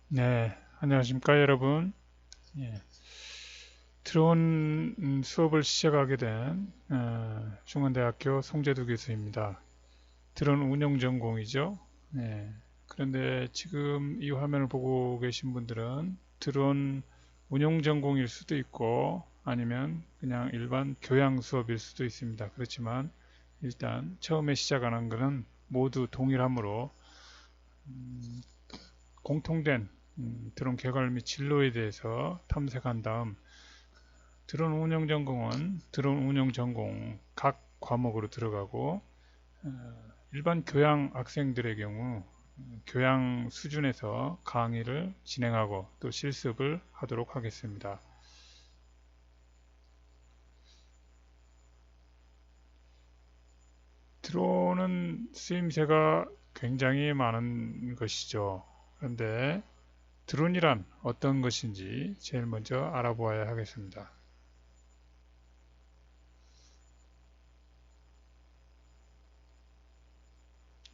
네, 안녕하십니까 여러분. 예, 드론 수업을 시작하게 된 중원대학교 송재두 교수입니다. 드론 운영 전공이죠. 예, 그런데 지금 이 화면을 보고 계신 분들은 드론 운영 전공일 수도 있고 아니면 그냥 일반 교양 수업일 수도 있습니다. 그렇지만 일단 처음에 시작하는 것은 모두 동일하므로 공통된 드론 개발 및 진로에 대해서 탐색한 다음 드론 운영 전공은 드론 운영 전공 각 과목으로 들어가고 일반 교양 학생들의 경우 교양 수준에서 강의를 진행하고 또 실습을 하도록 하겠습니다. 드론은 쓰임새가 굉장히 많은 것이죠. 그런데 드론이란 어떤 것인지 제일 먼저 알아보아야 하겠습니다.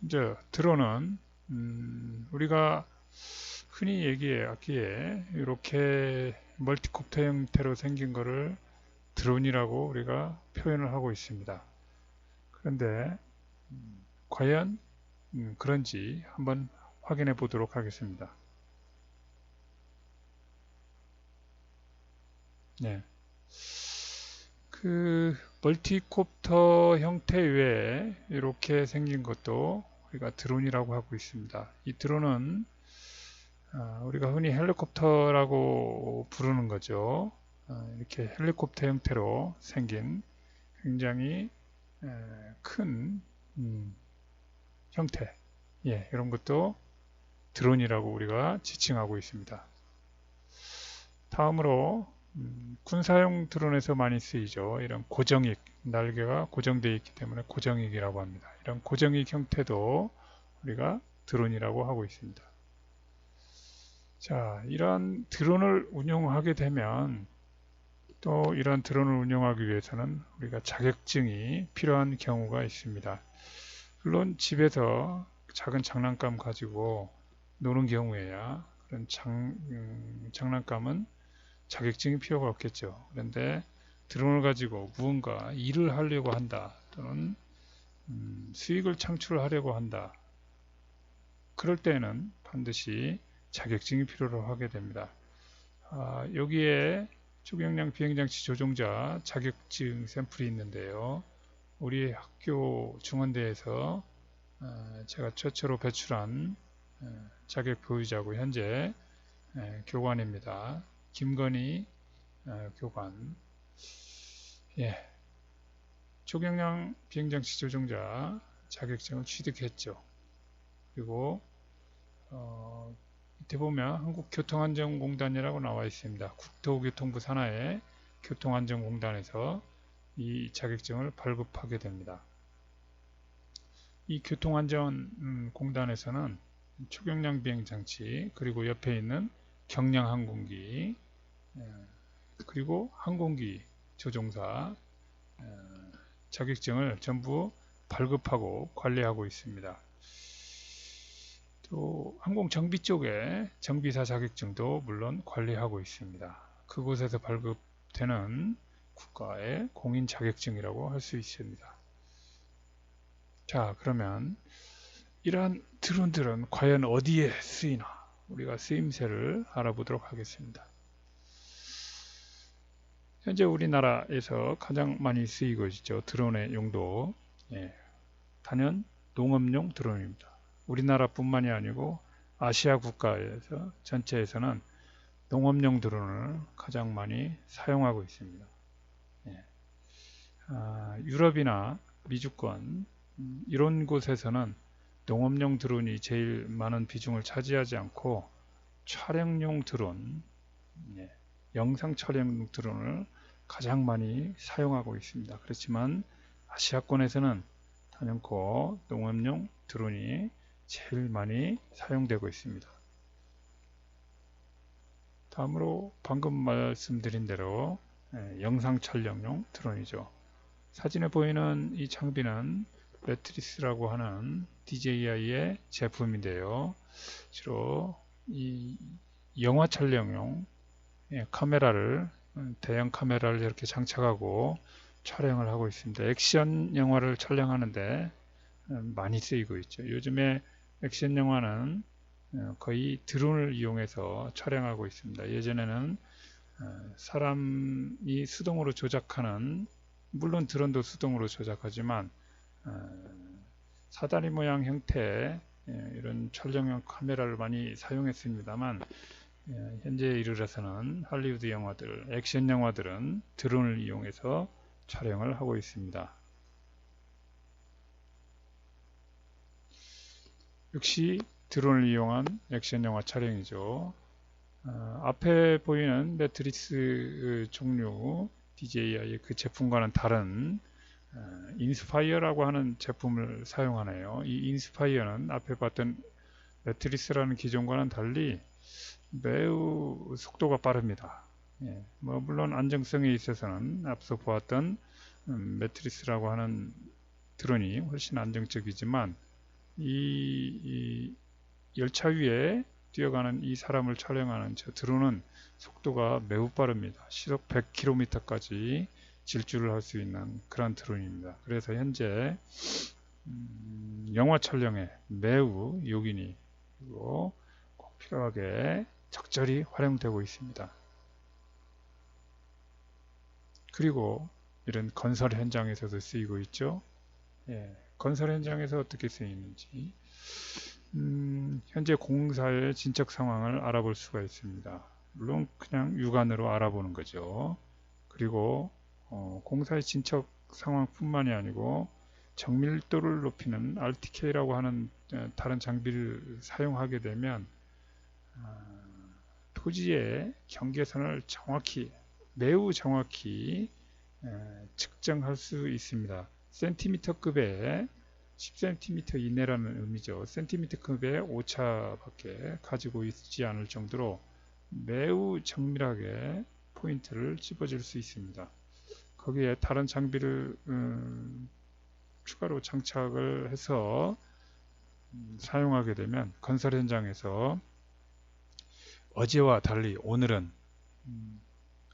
이제 드론은 우리가 흔히 얘기하기에 이렇게 멀티콥터 형태로 생긴 것을 드론이라고 우리가 표현을 하고 있습니다. 그런데 과연 그런지 한번 확인해 보도록 하겠습니다. 네. 그 멀티콥터 형태 외에 이렇게 생긴 것도 우리가 드론이라고 하고 있습니다. 이 드론은 우리가 흔히 헬리콥터라고 부르는 거죠. 이렇게 헬리콥터 형태로 생긴 굉장히 큰 형태, 예, 이런 것도 드론이라고 우리가 지칭하고 있습니다. 다음으로 군사용 드론에서 많이 쓰이죠. 이런 고정익, 날개가 고정되어 있기 때문에 고정익이라고 합니다. 이런 고정익 형태도 우리가 드론이라고 하고 있습니다. 자, 이러한 드론을 운용하게 되면 또 이러한 드론을 운영하기 위해서는 우리가 자격증이 필요한 경우가 있습니다. 물론 집에서 작은 장난감 가지고 노는 경우에야 그런 장난감은 자격증이 필요가 없겠죠. 그런데 드론을 가지고 무언가 일을 하려고 한다 또는 수익을 창출하려고 한다. 그럴 때에는 반드시 자격증이 필요로 하게 됩니다. 여기에 초경량 비행장치 조종자 자격증 샘플이 있는데요. 우리 학교 중원대에서 제가 최초로 배출한 자격 보유자고 현재 교관입니다. 김건희 교관. 예, 초경량 비행장치 조종자 자격증을 취득했죠. 그리고 밑에 보면 한국교통안전공단이라고 나와 있습니다. 국토교통부 산하의 교통안전공단에서 이 자격증을 발급하게 됩니다. 이 교통안전공단에서는 초경량 비행장치 그리고 옆에 있는 경량항공기 그리고 항공기 조종사 자격증을 전부 발급하고 관리하고 있습니다. 또 항공정비 쪽에 정비사 자격증도 물론 관리하고 있습니다. 그곳에서 발급되는 국가의 공인 자격증이라고 할 수 있습니다. 자, 그러면 이러한 드론들은 과연 어디에 쓰이나 우리가 쓰임새를 알아보도록 하겠습니다. 현재 우리나라에서 가장 많이 쓰이고 있죠. 드론의 용도. 예, 단연 농업용 드론입니다. 우리나라뿐만이 아니고 아시아 국가에서 전체에서는 농업용 드론을 가장 많이 사용하고 있습니다. 예. 유럽이나 미주권 이런 곳에서는 농업용 드론이 제일 많은 비중을 차지하지 않고 촬영용 드론, 예, 영상 촬영 드론을 가장 많이 사용하고 있습니다. 그렇지만 아시아권에서는 단연코 농업용 드론이 제일 많이 사용되고 있습니다. 다음으로 방금 말씀드린 대로 영상 촬영용 드론이죠. 사진에 보이는 이 장비는 매트리스라고 하는 DJI의 제품인데요. 주로 이 영화 촬영용 카메라를 대형 카메라를 이렇게 장착하고 촬영을 하고 있습니다. 액션 영화를 촬영하는데 많이 쓰이고 있죠. 요즘에 액션 영화는 거의 드론을 이용해서 촬영하고 있습니다. 예전에는 사람이 수동으로 조작하는, 물론 드론도 수동으로 조작하지만 사다리 모양 형태의 이런 촬영용 카메라를 많이 사용했습니다만, 현재에 이르러서는 할리우드 영화들, 액션 영화들은 드론을 이용해서 촬영을 하고 있습니다. 역시 드론을 이용한 액션 영화 촬영이죠. 앞에 보이는 매트리스 종류 DJI의 그 제품과는 다른 인스파이어라고 하는 제품을 사용하네요. 이 인스파이어는 앞에 봤던 매트리스라는 기종과는 달리 매우 속도가 빠릅니다. 물론 안정성에 있어서는 앞서 보았던 매트리스라고 하는 드론이 훨씬 안정적이지만 이 열차 위에 뛰어가는 이 사람을 촬영하는 저 드론은 속도가 매우 빠릅니다. 시속 100km까지 질주를 할 수 있는 그런 드론입니다. 그래서 현재 영화 촬영에 매우 요긴히 그리고 꼭 필요하게 적절히 활용되고 있습니다. 그리고 이런 건설 현장에서도 쓰이고 있죠. 건설 현장에서 어떻게 쓰이는지 현재 공사의 진척 상황을 알아볼 수가 있습니다. 물론 그냥 육안으로 알아보는 거죠. 그리고 공사의 진척 상황뿐만이 아니고 정밀도를 높이는 RTK라고 하는 다른 장비를 사용하게 되면 토지의 경계선을 정확히, 매우 정확히 측정할 수 있습니다. 센티미터급의 10cm 이내라는 의미죠. 센티미터급의 오차밖에 가지고 있지 않을 정도로 매우 정밀하게 포인트를 집어줄 수 있습니다. 거기에 다른 장비를 추가로 장착을 해서 사용하게 되면 건설 현장에서 어제와 달리 오늘은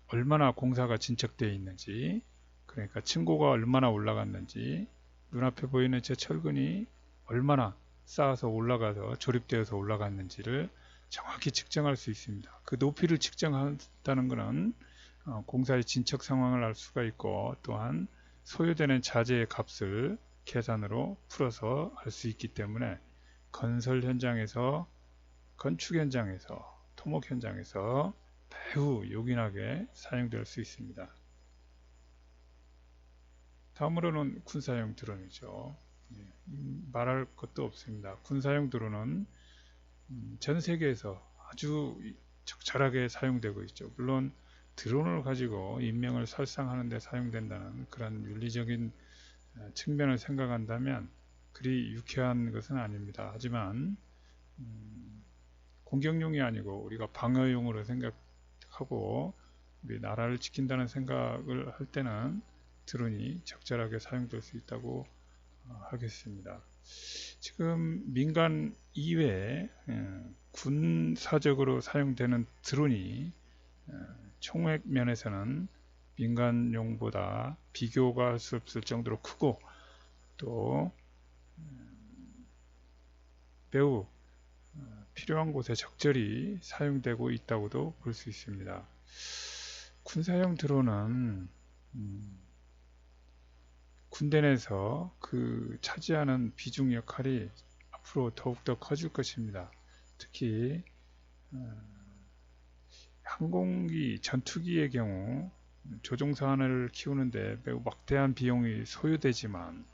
얼마나 공사가 진척되어 있는지, 그러니까 층고가 얼마나 올라갔는지, 눈앞에 보이는 저 철근이 얼마나 쌓아서 올라가서 조립되어서 올라갔는지를 정확히 측정할 수 있습니다. 그 높이를 측정한다는 것은 공사의 진척 상황을 알 수가 있고, 또한 소요되는 자재의 값을 계산으로 풀어서 알 수 있기 때문에 건설 현장에서, 건축 현장에서, 토목 현장에서 매우 요긴하게 사용될 수 있습니다. 다음으로는 군사용 드론이죠. 말할 것도 없습니다. 군사용 드론은 전 세계에서 아주 적절하게 사용되고 있죠. 물론 드론을 가지고 인명을 살상하는 데 사용된다는 그런 윤리적인 측면을 생각한다면 그리 유쾌한 것은 아닙니다. 하지만 공격용이 아니고 우리가 방어용으로 생각하고 우리 나라를 지킨다는 생각을 할 때는 드론이 적절하게 사용될 수 있다고 하겠습니다. 지금 민간 이외에 군사적으로 사용되는 드론이 총액 면에서는 민간용보다 비교가 할 수 없을 정도로 크고 또 매우 필요한 곳에 적절히 사용되고 있다고도 볼 수 있습니다. 군사용 드론은 군대 내에서 그 차지하는 비중 역할이 앞으로 더욱더 커질 것입니다. 특히 항공기, 전투기의 경우 조종사를 키우는데 매우 막대한 비용이 소요되지만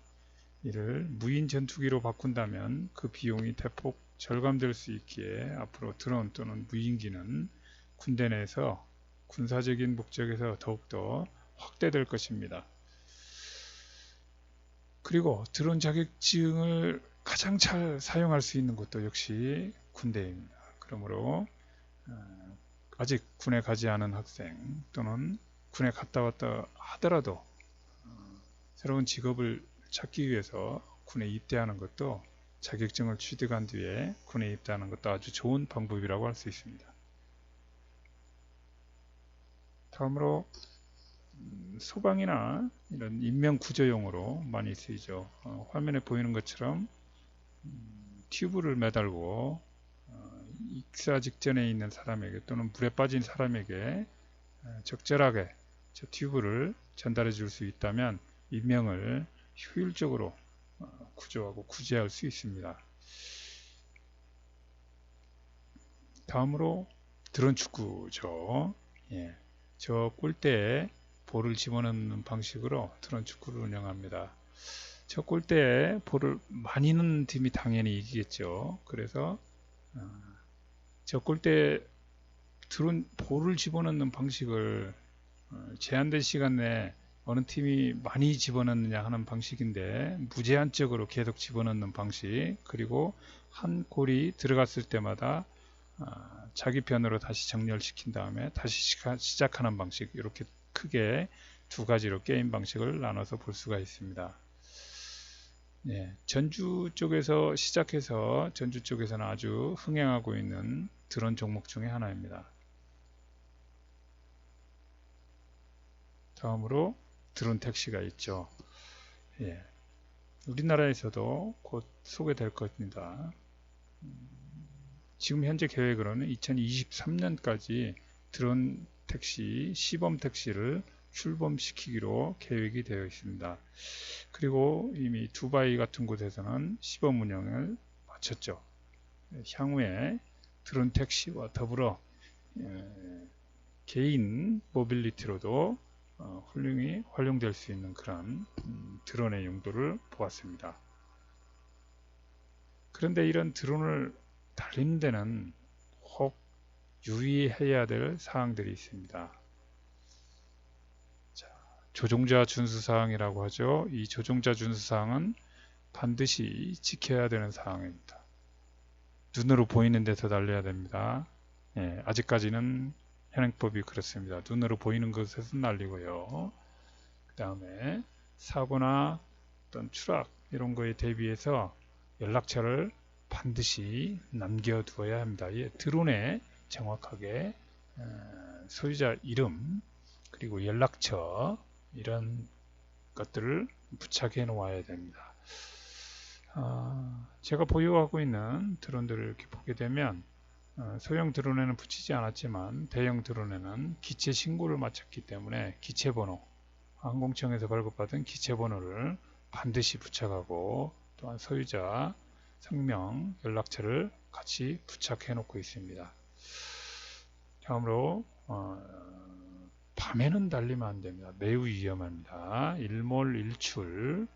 이를 무인 전투기로 바꾼다면 그 비용이 대폭 절감될 수 있기에 앞으로 드론 또는 무인기는 군대 내에서 군사적인 목적에서 더욱더 확대될 것입니다. 그리고 드론 자격증을 가장 잘 사용할 수 있는 곳도 역시 군대입니다. 그러므로 아직 군에 가지 않은 학생 또는 군에 갔다 왔다 하더라도 새로운 직업을 찾기 위해서 군에 입대하는 것도 자격증을 취득한 뒤에 군에 입대하는 것도 아주 좋은 방법이라고 할 수 있습니다. 다음으로 소방이나 이런 인명 구조용으로 많이 쓰이죠. 화면에 보이는 것처럼 튜브를 매달고 익사 직전에 있는 사람에게 또는 물에 빠진 사람에게 적절하게 저 튜브를 전달해 줄 수 있다면 인명을 효율적으로 구조하고 구제할 수 있습니다. 다음으로 드론 축구죠. 예, 저 골대에 볼을 집어넣는 방식으로 드론 축구를 운영합니다. 저 골대에 볼을 많이 넣는 팀이 당연히 이기겠죠. 그래서 저 골대에 드론 볼을 집어넣는 방식을 제한된 시간 내에 어느 팀이 많이 집어넣느냐 하는 방식인데, 무제한적으로 계속 집어넣는 방식, 그리고 한 골이 들어갔을 때마다 자기 편으로 다시 정렬시킨 다음에 다시 시작하는 방식, 이렇게 크게 두 가지로 게임 방식을 나눠서 볼 수가 있습니다. 예, 전주 쪽에서 시작해서 전주 쪽에서는 아주 흥행하고 있는 드론 종목 중에 하나입니다. 다음으로 드론 택시가 있죠. 예, 우리나라에서도 곧 소개될 겁니다. 지금 현재 계획으로는 2023년까지 드론 택시, 시범 택시를 출범시키기로 계획이 되어 있습니다. 그리고 이미 두바이 같은 곳에서는 시범 운영을 마쳤죠. 향후에 드론 택시와 더불어 개인 모빌리티로도 훌륭히 활용될 수 있는 그런 드론의 용도를 보았습니다. 그런데 이런 드론을 달리는 데는 혹 유의해야 될 사항들이 있습니다. 자, 조종자 준수사항이라고 하죠. 이 조종자 준수사항은 반드시 지켜야 되는 사항입니다. 눈으로 보이는 데서 달려야 됩니다. 예, 아직까지는 현행법이 그렇습니다. 눈으로 보이는 곳에서 날리고요. 그 다음에 사고나 어떤 추락 이런 거에 대비해서 연락처를 반드시 남겨두어야 합니다. 예, 드론에 정확하게 소유자 이름 그리고 연락처 이런 것들을 부착해 놓아야 됩니다. 제가 보유하고 있는 드론들을 이렇게 보게 되면 소형 드론에는 붙이지 않았지만 대형 드론에는 기체 신고를 마쳤기 때문에 기체번호, 항공청에서 발급받은 기체번호를 반드시 부착하고 또한 소유자 성명, 연락처를 같이 부착해 놓고 있습니다. 다음으로 밤에는 달리면 안 됩니다. 매우 위험합니다. 일몰일출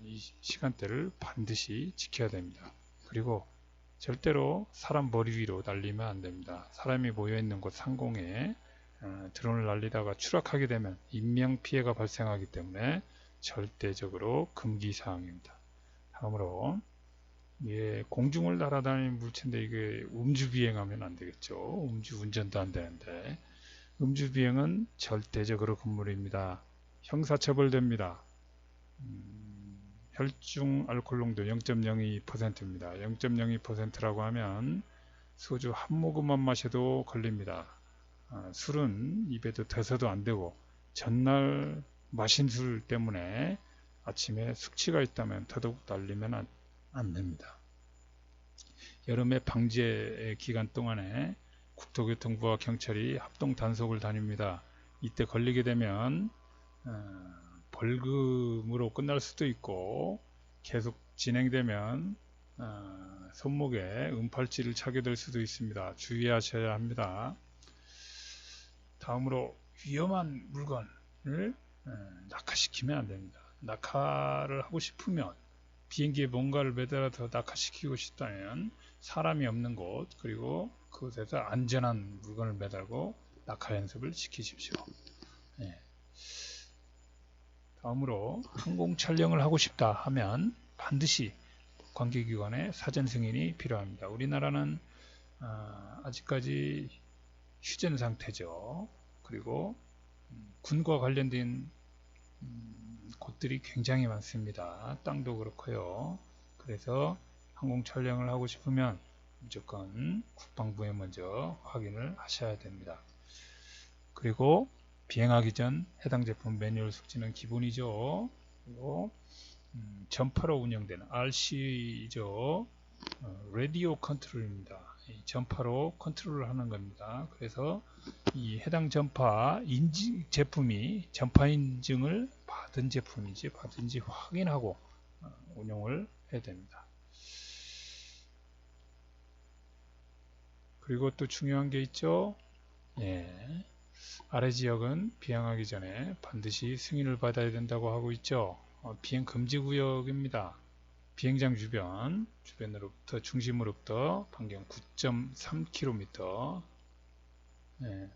이 시간대를 반드시 지켜야 됩니다. 그리고 절대로 사람 머리 위로 날리면 안 됩니다. 사람이 모여있는 곳 상공에 드론을 날리다가 추락하게 되면 인명피해가 발생하기 때문에 절대적으로 금기사항입니다. 다음으로 공중을 날아다니는 물체인데 이게 음주비행하면 안 되겠죠. 음주운전도 안 되는데 음주비행은 절대적으로 금물입니다. 형사처벌됩니다. 혈중 알코올 농도 0.02%입니다. 0.02%라고 하면 소주 한 모금만 마셔도 걸립니다. 술은 입에도 대서도 안 되고 전날 마신 술 때문에 아침에 숙취가 있다면 더더욱 날리면 안 됩니다. 여름에 방제 기간 동안에 국토교통부와 경찰이 합동 단속을 다닙니다. 이때 걸리게 되면 벌금으로 끝날 수도 있고 계속 진행되면 손목에 은팔찌를 차게 될 수도 있습니다. 주의하셔야 합니다. 다음으로 위험한 물건을 낙하시키면 안 됩니다. 낙하를 하고 싶으면 비행기에 뭔가를 매달아서 낙하시키고 싶다면 사람이 없는 곳 그리고 그곳에서 안전한 물건을 매달고 낙하 연습을 시키십시오. 네. 다음으로 항공 촬영을 하고 싶다 하면 반드시 관계기관의 사전 승인이 필요합니다. 우리나라는 아직까지 휴전 상태죠. 그리고 군과 관련된 곳들이 굉장히 많습니다. 땅도 그렇고요. 그래서 항공 촬영을 하고 싶으면 무조건 국방부에 먼저 확인을 하셔야 됩니다. 그리고 비행하기 전 해당 제품 매뉴얼 숙지는 기본이죠. 그리고 전파로 운영되는 RC죠. 라디오 컨트롤입니다. 이 전파로 컨트롤을 하는 겁니다. 그래서 이 해당 전파 제품이 전파 인증을 받은 제품인지 받은지 확인하고 운용을 해야 됩니다. 그리고 또 중요한 게 있죠. 예. 아래 지역은 비행하기 전에 반드시 승인을 받아야 된다고 하고 있죠. 비행 금지 구역입니다. 비행장 주변으로부터 중심으로부터 반경 9.3km,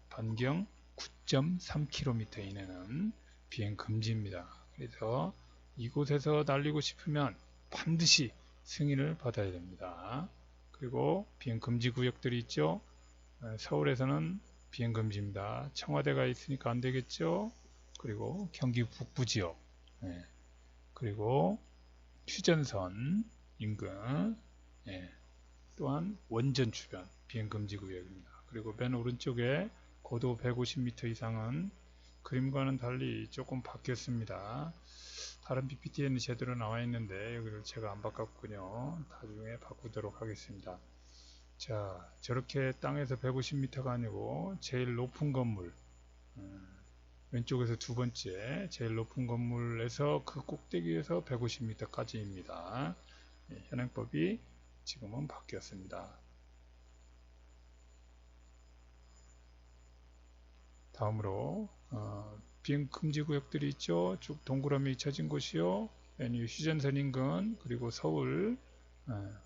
반경 9.3km 이내는 비행 금지입니다. 그래서 이곳에서 날리고 싶으면 반드시 승인을 받아야 됩니다. 그리고 비행 금지 구역들이 있죠. 서울에서는 비행 금지입니다. 청와대가 있으니까 안 되겠죠. 그리고 경기 북부 지역, 그리고 휴전선 인근, 또한 원전 주변 비행 금지 구역입니다. 그리고 맨 오른쪽에 고도 150m 이상은 그림과는 달리 조금 바뀌었습니다. 다른 PPT에는 제대로 나와 있는데 여기를 제가 안 바꿨군요. 나중에 바꾸도록 하겠습니다. 자, 저렇게 땅에서 150m가 아니고 제일 높은 건물, 왼쪽에서 두 번째 제일 높은 건물에서 그 꼭대기에서 150m까지입니다. 현행법이 지금은 바뀌었습니다. 다음으로 비행 금지 구역들이 있죠. 쭉 동그라미 쳐진 곳이요. 휴전선 인근, 그리고 서울,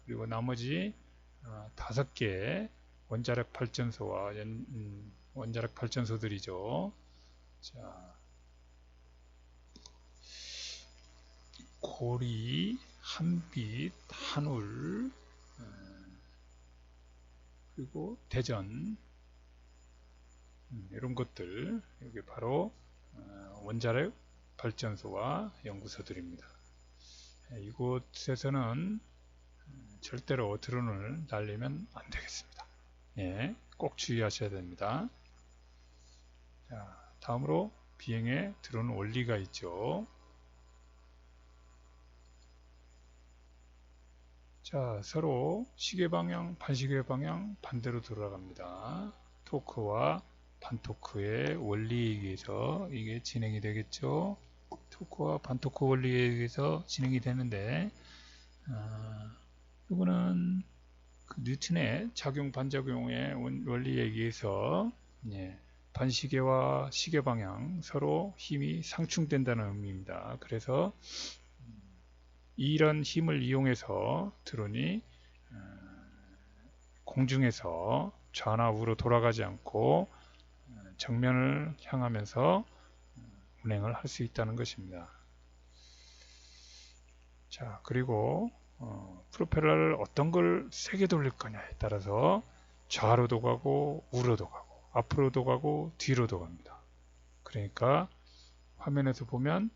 그리고 나머지 5개 원자력 발전소와 원자력 발전소들이죠. 자, 고리, 한빛, 한울, 그리고 대전, 이런 것들, 여기 바로 원자력 발전소와 연구소들입니다. 이곳에서는 절대로 드론을 날리면 안 되겠습니다. 꼭 주의하셔야 됩니다. 자, 다음으로 비행에 드론 원리가 있죠. 자, 서로 시계방향, 반시계방향 반대로 돌아갑니다. 토크와 반토크의 원리에 의해서 이게 진행이 되겠죠. 토크와 반토크 원리에 의해서 진행이 되는데, 이거는 그 뉴턴의 작용 반작용의 원리에 의해서 반시계와 시계방향 서로 힘이 상충된다는 의미입니다. 그래서 이런 힘을 이용해서 드론이 공중에서 좌나 우로 돌아가지 않고 정면을 향하면서 운행을 할 수 있다는 것입니다. 자, 그리고 프로펠러를 어떤 걸 세게 돌릴 거냐에 따라서 좌로도 가고 우로도 가고 앞으로도 가고 뒤로도 갑니다. 그러니까 화면에서 보면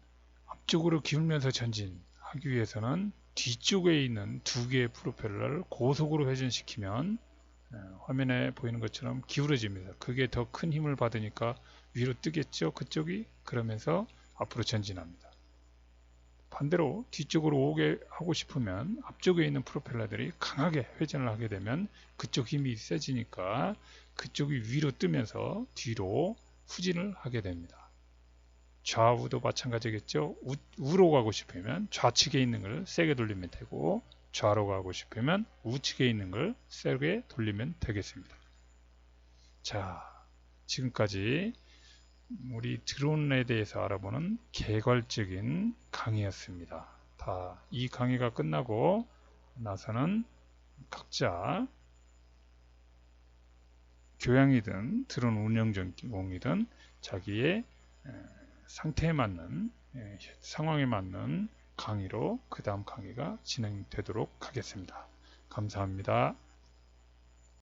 앞쪽으로 기울면서 전진하기 위해서는 뒤쪽에 있는 두 개의 프로펠러를 고속으로 회전시키면 화면에 보이는 것처럼 기울어집니다. 그게 더 큰 힘을 받으니까 위로 뜨겠죠. 그쪽이. 그러면서 앞으로 전진합니다. 반대로 뒤쪽으로 오게 하고 싶으면 앞쪽에 있는 프로펠러들이 강하게 회전을 하게 되면 그쪽 힘이 세지니까 그쪽이 위로 뜨면서 뒤로 후진을 하게 됩니다. 좌우도 마찬가지겠죠. 우로 가고 싶으면 좌측에 있는 걸 세게 돌리면 되고 좌로 가고 싶으면 우측에 있는 걸 세게 돌리면 되겠습니다. 자, 지금까지 우리 드론에 대해서 알아보는 개괄적인 강의였습니다. 이 강의가 끝나고 나서는 각자 교양이든 드론 운영 전공이든 자기의 상태에 맞는 상황에 맞는 강의로 그 다음 강의가 진행되도록 하겠습니다. 감사합니다.